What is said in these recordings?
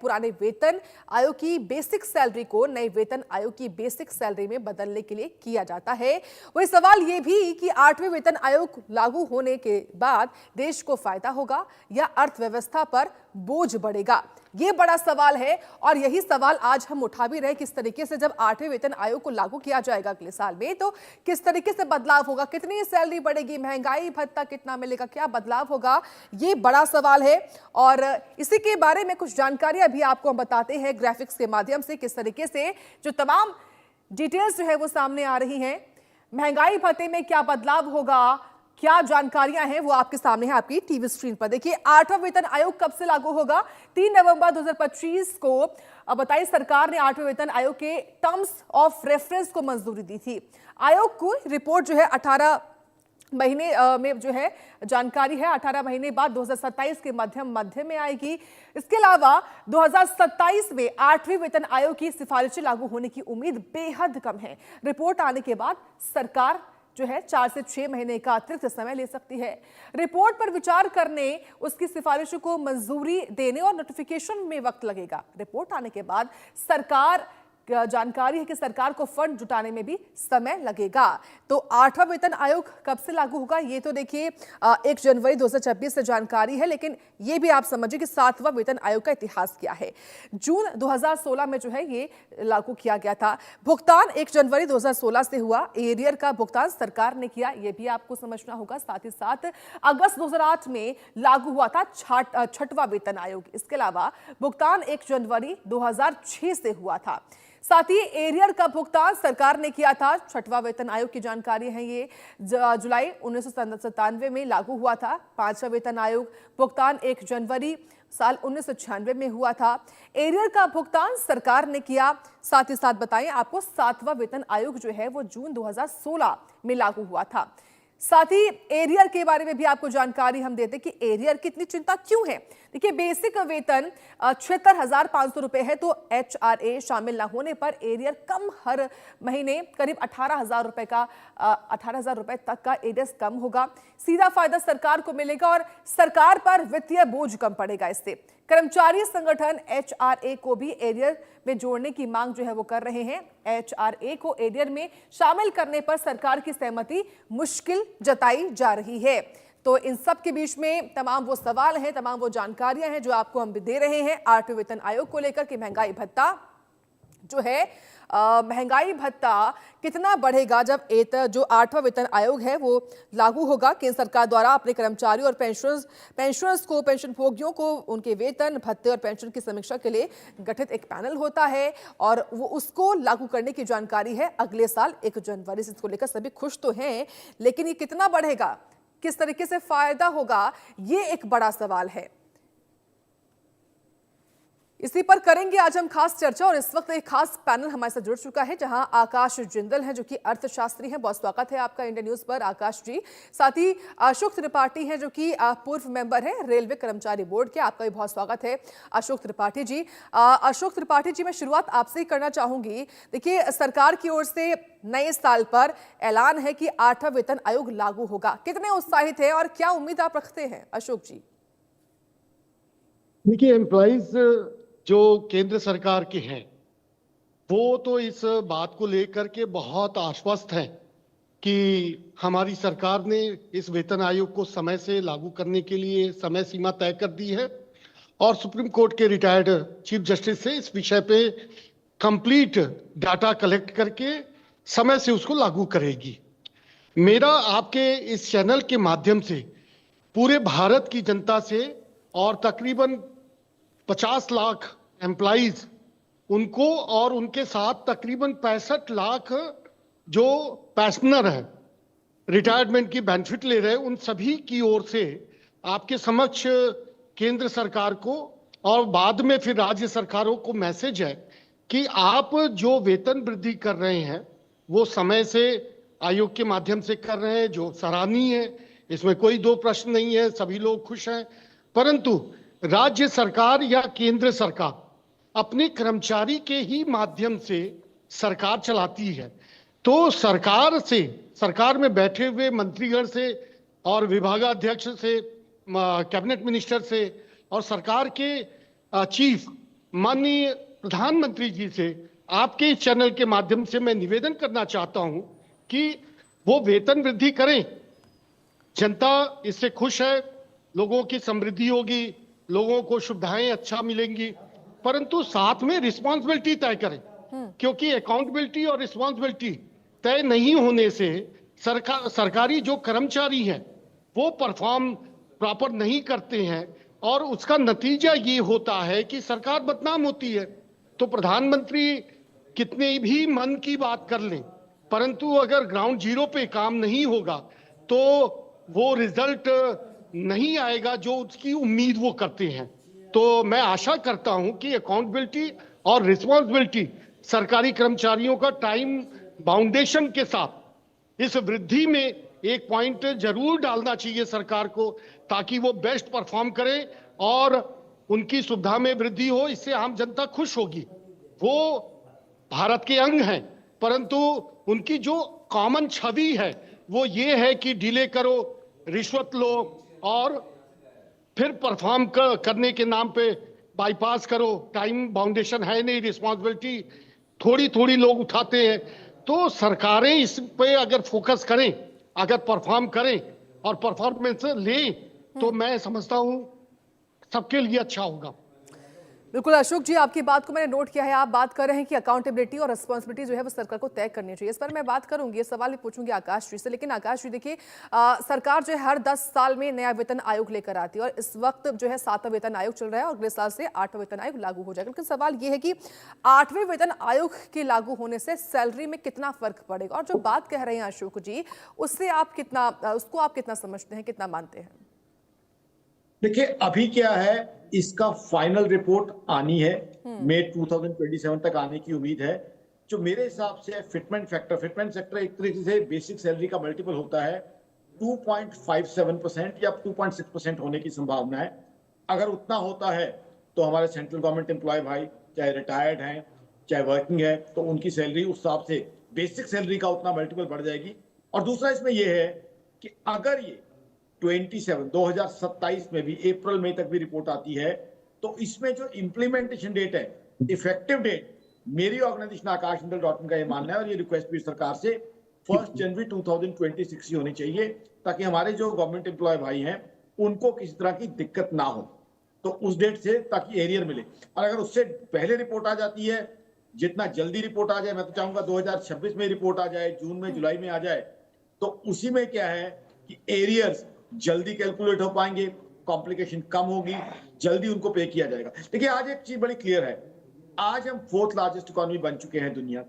पुराने वेतन आयोग की बेसिक सैलरी को नए वेतन आयोग की बेसिक सैलरी में बदलने के लिए किया जाता है। वही सवाल यह भी कि 8वें वेतन आयोग लागू होने के बाद देश को फायदा होगा या अर्थव्यवस्था पर बोझ बढ़ेगा, ये बड़ा सवाल है। और यही सवाल आज हम उठा भी रहे, किस तरीके से जब 8वें वेतन आयोग को लागू किया जाएगा अगले साल में तो किस तरीके से बदलाव होगा, कितनी सैलरी बढ़ेगी, महंगाई भत्ता कितना मिलेगा, क्या बदलाव होगा, ये बड़ा सवाल है। और इसी के बारे में कुछ जानकारियां भी आपको हम बताते हैं ग्राफिक्स के माध्यम से, किस तरीके से जो तमाम डिटेल्स जो है वो सामने आ रही हैं। महंगाई भत्ते में क्या बदलाव होगा, क्या जानकारियां हैं, वो आपके सामने है आपकी टीवी स्क्रीन पर। देखिए, 8वां वेतन आयोग कब से लागू होगा? 3 नवंबर 2025 को बताइए सरकार ने 8वें वेतन आयोग के टर्म्स ऑफ रेफरेंस को मंजूरी दी थी। आयोग को रिपोर्ट जो है 18 महीने में जो है जानकारी है, 18 महीने बाद 2027 के मध्य में आएगी। इसके अलावा 2027 में 8वें वेतन आयोग की सिफारिशें लागू होने की उम्मीद बेहद कम है। रिपोर्ट आने के बाद सरकार जो है 4 से 6 महीने का अतिरिक्त समय ले सकती है। रिपोर्ट पर विचार करने, उसकी सिफारिशों को मंजूरी देने और नोटिफिकेशन में वक्त लगेगा। रिपोर्ट आने के बाद सरकार जानकारी है कि सरकार को फंड जुटाने में भी समय लगेगा। तो 8वां वेतन आयोग कब से लागू होगा, ये तो देखिए 1 जनवरी 2026 से जानकारी है, लेकिन ये भी आप समझिए कि 7वां वेतन आयोग का इतिहास क्या है। जून 2016 में जो है ये लागू किया गया था। भुगतान 1 जनवरी 2016 से हुआ। एरियर का भुगतान सरकार ने किया, ये भी आपको समझना होगा। साथ ही साथ अगस्त 2008 में लागू हुआ था 6वां वेतन आयोग। इसके अलावा भुगतान 1 जनवरी 2006 से हुआ था। साथ ही एरियर का भुगतान सरकार ने किया था। 6वां वेतन आयोग की जानकारी है, ये जुलाई 1997 में लागू हुआ था। 5वां वेतन आयोग भुगतान 1 जनवरी साल 1996 में हुआ था। एरियर का भुगतान सरकार ने किया। साथ ही साथ बताएं आपको 7वां वेतन आयोग जो है वो जून 2016 में लागू हुआ था। साथ ही एरियर के बारे में भी आपको जानकारी हम देते कि एरियर की इतनी चिंता क्यों है। देखिए, बेसिक वेतन 76,500 रुपए है, तो HRA शामिल न होने पर एरियर कम हर महीने करीब 18,000 रुपए का 18,000 रुपए तक का एरियर कम होगा। सीधा फायदा सरकार को मिलेगा और सरकार पर वित्तीय बोझ कम पड़ेगा। इससे कर्मचारी संगठन HRA को भी एरियर में जोड़ने की मांग जो है वो कर रहे हैं। HRA को एरियर में शामिल करने पर सरकार की सहमति मुश्किल जताई जा रही है। तो इन सब के बीच में तमाम वो सवाल हैं, तमाम वो जानकारियां हैं जो आपको हम दे रहे हैं 8वें वेतन आयोग को लेकर कि महंगाई भत्ता जो है महंगाई भत्ता कितना बढ़ेगा जब जो 8वां वेतन आयोग है वो लागू होगा। केंद्र सरकार द्वारा अपने कर्मचारियों और पेंशनर्स को, पेंशनभोगियों को उनके वेतन भत्ते और पेंशन की समीक्षा के लिए गठित एक पैनल होता है और वो उसको लागू करने की जानकारी है अगले साल 1 जनवरी से। इसको लेकर सभी खुश तो हैं, लेकिन ये कितना बढ़ेगा, किस तरीके से फायदा होगा, ये एक बड़ा सवाल है। इसी पर करेंगे आज हम खास चर्चा और इस वक्त एक खास पैनल हमारे साथ जुड़ चुका है जहां आकाश जिंदल हैं जो कि अर्थशास्त्री हैं। बहुत स्वागत है आपका इंडिया न्यूज पर आकाश जी। साथ ही अशोक त्रिपाठी हैं जो कि पूर्व मेंबर हैं रेलवे कर्मचारी बोर्ड के, आपका भी बहुत स्वागत है अशोक त्रिपाठी जी। अशोक त्रिपाठी जी, मैं शुरुआत आपसे ही करना चाहूंगी। देखिए, सरकार की ओर से नए साल पर ऐलान है कि 8वां वेतन आयोग लागू होगा, कितने उत्साहित है और क्या उम्मीद आप रखते हैं अशोक जी? देखिए, एम्प्लॉइज जो केंद्र सरकार के हैं वो तो इस बात को लेकर के बहुत आश्वस्त हैं कि हमारी सरकार ने इस वेतन आयोग को समय से लागू करने के लिए समय सीमा तय कर दी है और सुप्रीम कोर्ट के रिटायर्ड चीफ जस्टिस से इस विषय पे कंप्लीट डाटा कलेक्ट करके समय से उसको लागू करेगी। मेरा आपके इस चैनल के माध्यम से पूरे भारत की जनता से और तकरीबन 50 लाख एम्प्लॉइज उनको और उनके साथ तकरीबन 65 लाख जो पेंशनर हैं, रिटायरमेंट की बेनिफिट ले रहे हैं, उन सभी की ओर से आपके समक्ष केंद्र सरकार को और बाद में फिर राज्य सरकारों को मैसेज है कि आप जो वेतन वृद्धि कर रहे हैं वो समय से आयोग के माध्यम से कर रहे हैं, जो सराहनीय है, इसमें कोई दो प्रश्न नहीं है, सभी लोग खुश हैं। परंतु राज्य सरकार या केंद्र सरकार अपने कर्मचारी के ही माध्यम से सरकार चलाती है, तो सरकार में बैठे हुए मंत्रीगण से और विभागाध्यक्ष से, कैबिनेट मिनिस्टर से और सरकार के चीफ माननीय प्रधानमंत्री जी से आपके इस चैनल के माध्यम से मैं निवेदन करना चाहता हूं कि वो वेतन वृद्धि करें। जनता इससे खुश है, लोगों की समृद्धि होगी, लोगों को सुविधाएं अच्छा मिलेंगी, परंतु साथ में रिस्पॉन्सिबिलिटी तय करें, क्योंकि अकाउंटेबिलिटी और रिस्पॉन्सिबिलिटी तय नहीं होने से सरकारी जो कर्मचारी हैं वो परफॉर्म प्रॉपर नहीं करते हैं और उसका नतीजा ये होता है कि सरकार बदनाम होती है। तो प्रधानमंत्री कितने भी मन की बात कर लें, परंतु अगर ग्राउंड जीरो पे काम नहीं होगा तो वो रिजल्ट नहीं आएगा जो उसकी उम्मीद वो करते हैं। तो मैं आशा करता हूं कि अकाउंटेबिलिटी और रिस्पॉन्सिबिलिटी सरकारी कर्मचारियों का टाइम बाउंडेशन के साथ इस वृद्धि में एक पॉइंट जरूर डालना चाहिए सरकार को, ताकि वो बेस्ट परफॉर्म करें और उनकी सुविधा में वृद्धि हो। इससे आम जनता खुश होगी। वो भारत के अंग हैं, परंतु उनकी जो कॉमन छवि है वो ये है कि डिले करो, रिश्वत लो और फिर परफॉर्म करने के नाम पे बाईपास करो। टाइम बाउंडेशन है नहीं, रिस्पॉन्सिबिलिटी थोड़ी थोड़ी लोग उठाते हैं। तो सरकारें इस पे अगर फोकस करें, अगर परफॉर्म करें और परफॉर्मेंस लें, तो मैं समझता हूं सबके लिए अच्छा होगा। बिल्कुल अशोक जी, आपकी बात को मैंने नोट किया है। आप बात कर रहे हैं कि अकाउंटेबिलिटी और रिस्पॉन्सिबिलिटी जो है वो सरकार को तय करनी चाहिए। इस पर मैं बात करूंगी, ये सवाल भी पूछूंगी आकाश जी से। लेकिन आकाश जी देखिए, सरकार जो है हर 10 साल में नया वेतन आयोग लेकर आती है और इस वक्त जो है 7वां वेतन आयोग चल रहा है और अगले साल से 8वां वेतन आयोग लागू हो जाएगा। लेकिन सवाल ये है कि 8वें वेतन आयोग के लागू होने से सैलरी में कितना फर्क पड़ेगा, और जो बात कह रहे हैं अशोक जी उससे आप कितना समझते हैं, कितना मानते हैं? देखिए अभी क्या है, इसका फाइनल रिपोर्ट आनी है, मई 2027 तक आने की उम्मीद है। जो मेरे हिसाब से फिटमेंट फैक्टर एक तरीके से बेसिक सैलरी का मल्टीपल होता है, 2.57% या 2.6% होने की संभावना है। अगर उतना होता है तो हमारे सेंट्रल गवर्नमेंट एम्प्लॉय भाई चाहे रिटायर्ड हैं चाहे वर्किंग है, तो उनकी सैलरी उस हिसाब से बेसिक सैलरी का उतना मल्टीपल बढ़ जाएगी। और दूसरा इसमें यह है कि अगर ये 2027 में भी अप्रैल मई तक भी रिपोर्ट आती है, तो इसमें जो इंप्लीमेंटेशन डेट है, इफेक्टिव डेट, मेरी ऑर्गेनाइजेशन आकाशमंडल.in का ये मानना है और ये रिक्वेस्ट भी सरकार से 1 जनवरी 2026 की होनी चाहिए, ताकि हमारे जो गवर्नमेंट एम्प्लॉय भाई हैं उनको किसी तरह की दिक्कत ना हो। तो उस डेट से ताकि एरियर मिले, और अगर उससे पहले रिपोर्ट आ जाती है, जितना जल्दी रिपोर्ट आ जाए, मैं तो चाहूंगा 2026 में रिपोर्ट आ जाए, जून में जुलाई में आ जाए, तो उसी में क्या है कि एरियर्स जल्दी कैलकुलेट हो पाएंगे, कॉम्प्लिकेशन कम होगी, जल्दी उनको पे किया जाएगा। देखिए आज एक चीज बड़ी क्लियर है, आज हम 4th लार्जेस्ट इकोनॉमी बन चुके हैं दुनिया।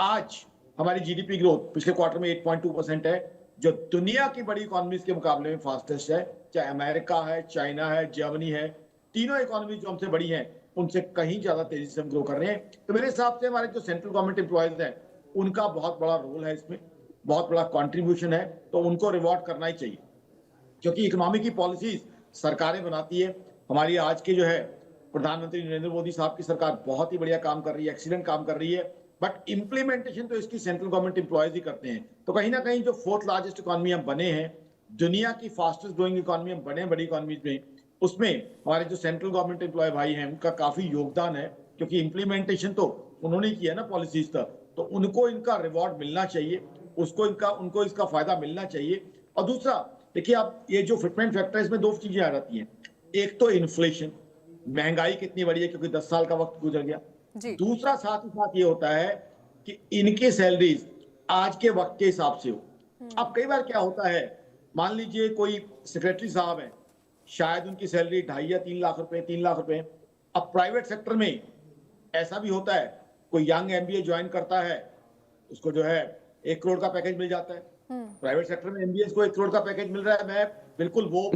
आज हमारी जीडीपी ग्रोथ पिछले क्वार्टर में 8.2% है, जो दुनिया की बड़ी इकोनॉमीज के मुकाबले में फास्टेस्ट है। चाहे अमेरिका है, चाइना है, जर्मनी है, तीनों इकोनॉमी जो हमसे बड़ी हैं उनसे कहीं ज्यादा तेजी से हम ग्रो कर रहे हैं। तो मेरे हिसाब से हमारे जो सेंट्रल गवर्नमेंट एम्प्लॉयज हैं उनका बहुत बड़ा रोल है इसमें, बहुत बड़ा कॉन्ट्रीब्यूशन है, तो उनको रिवॉर्ड करना ही चाहिए, क्योंकि इकोनॉमी की पॉलिसीज सरकारें बनाती है। हमारी आज के जो है प्रधानमंत्री नरेंद्र मोदी साहब की सरकार बहुत ही बढ़िया काम कर रही है, एक्सीलेंट काम कर रही है, बट इंप्लीमेंटेशन तो इसकी सेंट्रल गवर्नमेंट एम्प्लॉयज ही करते हैं। तो कहीं ना कहीं जो 4th लार्जेस्ट इकोनॉमी हम बने हैं, दुनिया की फास्टेस्ट ग्रोइंग इकोनॉमी हम बने बड़ी इकोनॉमीज में, उसमें हमारे जो सेंट्रल गवर्नमेंट एम्प्लॉय भाई हैं उनका काफी योगदान है, क्योंकि इंप्लीमेंटेशन तो उन्होंने किया ना पॉलिसीज तक, तो उनको इनका रिवॉर्ड मिलना चाहिए, उनको इसका फायदा मिलना चाहिए। और दूसरा देखिए, आप ये जो फिटमेंट फैक्टर है इसमें दो चीजें आ जाती हैं, एक तो इन्फ्लेशन, महंगाई कितनी बढ़ी है क्योंकि 10 साल का वक्त गुजर गया। दूसरा साथ ही साथ ये होता है कि इनके सैलरीज आज के वक्त के हिसाब से हो। अब कई बार क्या होता है, मान लीजिए कोई सेक्रेटरी साहब है, शायद उनकी सैलरी 2.5 या 3 लाख रुपए, 3 लाख रुपए। अब प्राइवेट सेक्टर में ऐसा भी होता है, कोई यंग एमबीए ज्वाइन करता है, उसको जो है 1 करोड़ का पैकेज मिल जाता है। प्राइवेट सेक्टर में एमबीए को 1 करोड़ का पैकेज मिल रहा है। मैं बिल्कुल वो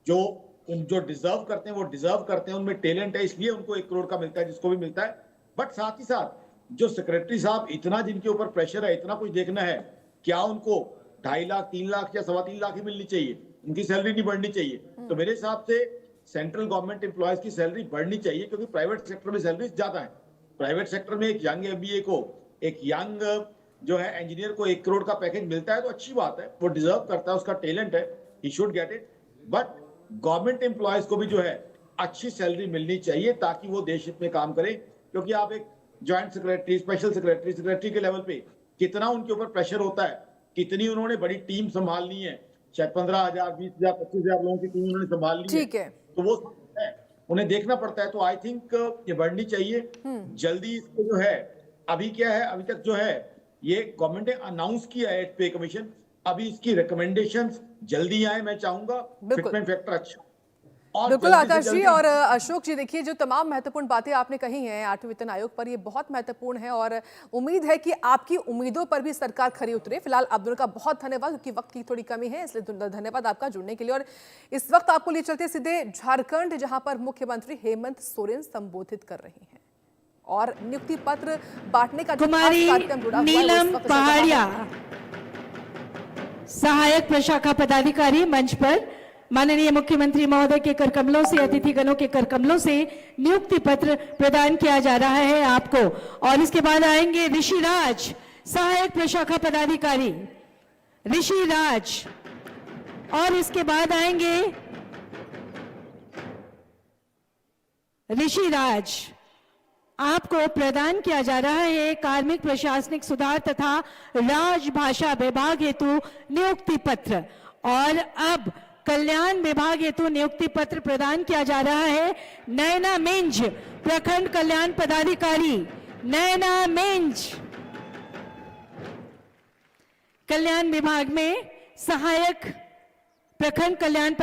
जो डिजर्व करते हैं वो डिजर्व करते हैं, उनमें टैलेंट है इसलिए उनको 1 करोड़ का मिलता है, जिसको भी मिलता है। बट साथ ही साथ जो सेक्रेटरी साहब, इतना जिनके ऊपर प्रेशर है, इतना कुछ देखना है, क्या उनको 2.5 लाख, 3 लाख या 3.25 लाख ही मिलनी चाहिए? उनकी सैलरी नहीं बढ़नी चाहिए? तो मेरे हिसाब से सेंट्रल गवर्नमेंट एम्प्लॉयज की सैलरी बढ़नी चाहिए, क्योंकि प्राइवेट सेक्टर में सैलरी ज्यादा है। प्राइवेट सेक्टर में एक यंग एमबीए को, एक यंग जो है इंजीनियर को 1 करोड़ का पैकेज मिलता है तो अच्छी बात है, वो डिजर्व करता है, उसका टैलेंट है, he should get it. But government employees को भी जो है अच्छी सैलरी मिलनी चाहिए ताकि वो देश हित में काम करे। क्योंकि आप एक joint secretary, special secretary, secretary के लेवल पे कितना उनके ऊपर प्रेशर होता है, कितनी उन्होंने बड़ी टीम संभालनी है, शायद 15,000, 20,000, 25,000 लोगों की टीम उन्होंने संभालनी है। ठीक है। तो वो है, उन्हें देखना पड़ता है। तो आई थिंक ये बढ़नी चाहिए जल्दी। इसको जो है, अभी क्या है, अभी तक जो है ये गवर्नमेंट ने अनाउंस किया है पे कमीशन, अभी इसकी रिकमेंडेशंस जल्दी आए। मैं चाहूंगा फिटमेंट फैक्टर अच्छा और बिल्कुल जल्दी से आकाश जी जल्दी- और अशोक जी, देखिए जो तमाम महत्वपूर्ण बातें आपने कही हैं 8वें वेतन आयोग पर, ये बहुत महत्वपूर्ण है और उम्मीद है कि आपकी उम्मीदों पर भी सरकार खरी उतरे। फिलहाल आप दोनों का बहुत धन्यवाद, क्योंकि वक्त की थोड़ी कमी है, इसलिए धन्यवाद आपका जुड़ने के लिए। और इस वक्त आपको ले चलते सीधे झारखंड, जहां पर मुख्यमंत्री हेमंत सोरेन संबोधित कर रहे हैं और नियुक्ति पत्र बांटने का जो खास कुमारी कार्यक्रम जुड़ा हुआ है, वो इस नीलम वक्त चल रहा है। पहाड़िया, सहायक प्रशाखा पदाधिकारी, मंच पर। माननीय मुख्यमंत्री महोदय के कर कमलों से, अतिथिगणों के कर कमलों से नियुक्ति पत्र प्रदान किया जा रहा है आपको। और इसके बाद आएंगे ऋषि राज, सहायक प्रशाखा पदाधिकारी ऋषि राज, और इसके बाद आएंगे ऋषि राज। आपको प्रदान किया जा रहा है कार्मिक प्रशासनिक सुधार तथा राजभाषा विभाग हेतु नियुक्ति पत्र। और अब कल्याण विभाग हेतु नियुक्ति पत्र प्रदान किया जा रहा है नैना मिंज, प्रखंड कल्याण पदाधिकारी नैना मिंज। कल्याण विभाग में सहायक प्रखंड कल्याण